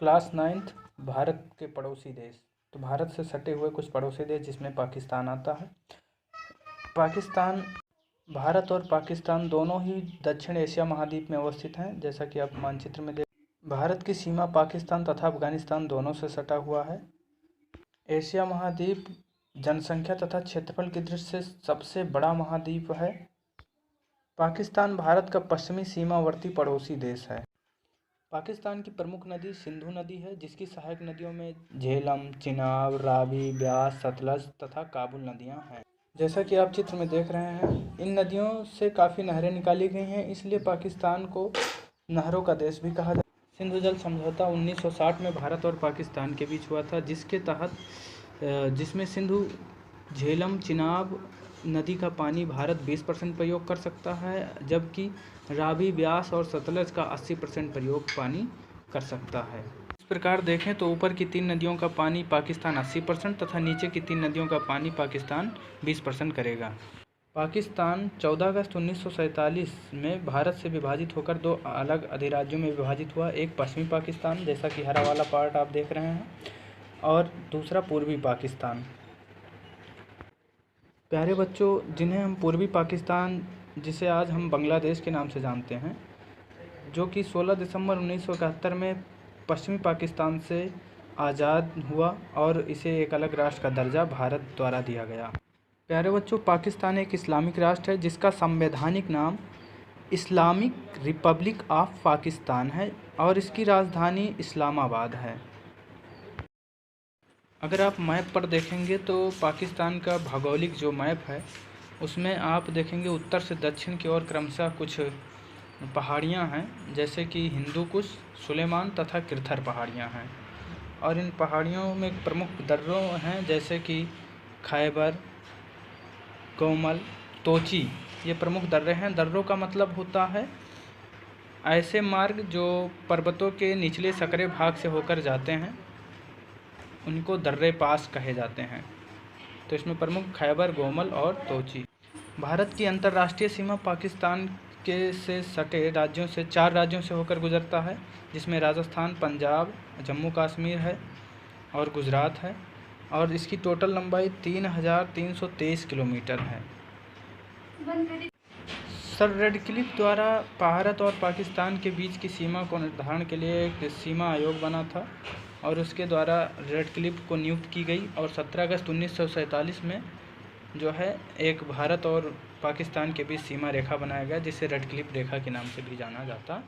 Class 9th Bharat के पड़ोसी देश। तो भारत से सटे हुए कुछ पड़ोसी देश जिसमें पाकिस्तान आता है। पाकिस्तान, भारत और पाकिस्तान दोनों ही दक्षिण एशिया महाद्वीप में अवस्थित हैं। जैसा कि आप मानचित्र में देख, भारत की सीमा पाकिस्तान तथा अफगानिस्तान दोनों से सटा हुआ है। एशिया महाद्वीप जनसंख्या तथा क्षेत्रफल की दृष्टि से सबसे बड़ा महाद्वीप है। पाकिस्तान भारत का पश्चिमी सीमावर्ती पड़ोसी देश है। पाकिस्तान की प्रमुख नदी सिंधु नदी है, जिसकी सहायक नदियों में झेलम, चिनाब, रावी, ब्यास, सतलज तथा काबुल नदियां हैं। जैसा कि आप चित्र में देख रहे हैं, इन नदियों से काफ़ी नहरें निकाली गई हैं, इसलिए पाकिस्तान को नहरों का देश भी कहा जाता है। सिंधु जल समझौता 1960 में भारत और पाकिस्तान के बीच हुआ था, जिसके तहत जिसमें सिंधु, झेलम, चिनाब नदी का पानी भारत 20% प्रयोग कर सकता है, जबकि रावी, ब्यास और सतलज का 80% प्रयोग पानी कर सकता है। इस प्रकार देखें तो ऊपर की 3 नदियों का पानी पाकिस्तान 80% तथा नीचे की 3 नदियों का पानी पाकिस्तान 20% करेगा। पाकिस्तान 14 अगस्त 1947 में भारत से विभाजित होकर 2 अलग अधिराज्यों में विभाजित हुआ। एक पश्चिमी पाकिस्तान, जैसा कि हरा वाला पार्ट आप देख रहे हैं, और दूसरा पूर्वी पाकिस्तान। प्यारे बच्चों, जिन्हें हम पूर्वी पाकिस्तान, जिसे आज हम बांग्लादेश के नाम से जानते हैं, जो कि 16 दिसंबर 1971 में पश्चिमी पाकिस्तान से आज़ाद हुआ और इसे एक अलग राष्ट्र का दर्जा भारत द्वारा दिया गया। प्यारे बच्चों, पाकिस्तान एक इस्लामिक राष्ट्र है जिसका संवैधानिक नाम इस्लामिक रिपब्लिक ऑफ पाकिस्तान है और इसकी राजधानी इस्लामाबाद है। अगर आप मैप पर देखेंगे तो पाकिस्तान का भौगोलिक जो मैप है उसमें आप देखेंगे उत्तर से दक्षिण की ओर क्रमशः कुछ पहाड़ियाँ हैं, जैसे कि हिंदू कुश, सुलेमान तथा किरथर पहाड़ियाँ हैं। और इन पहाड़ियों में प्रमुख दर्रों हैं, जैसे कि खैबर, कोमल, तोची, ये प्रमुख दर्रे हैं। दर्रों का मतलब होता है ऐसे मार्ग जो पर्वतों के निचले सकरे भाग से होकर जाते हैं, उनको दर्रे पास कहे जाते हैं। तो इसमें प्रमुख खैबर, गोमल और तोची। भारत की अंतर्राष्ट्रीय सीमा पाकिस्तान के से सटे राज्यों से 4 राज्यों से होकर गुजरता है, जिसमें राजस्थान, पंजाब, जम्मू कश्मीर है और गुजरात है। और इसकी टोटल लंबाई 3323 किलोमीटर है। सर रेडक्लिफ द्वारा भारत और पाकिस्तान के बीच की सीमा को निर्धारण के लिए एक सीमा आयोग बना था और उसके द्वारा रेडक्लिफ को नियुक्त की गई और 17 अगस्त 1947 में जो है एक भारत और पाकिस्तान के बीच सीमा रेखा बनाया गया, जिसे रेडक्लिफ रेखा के नाम से भी जाना जाता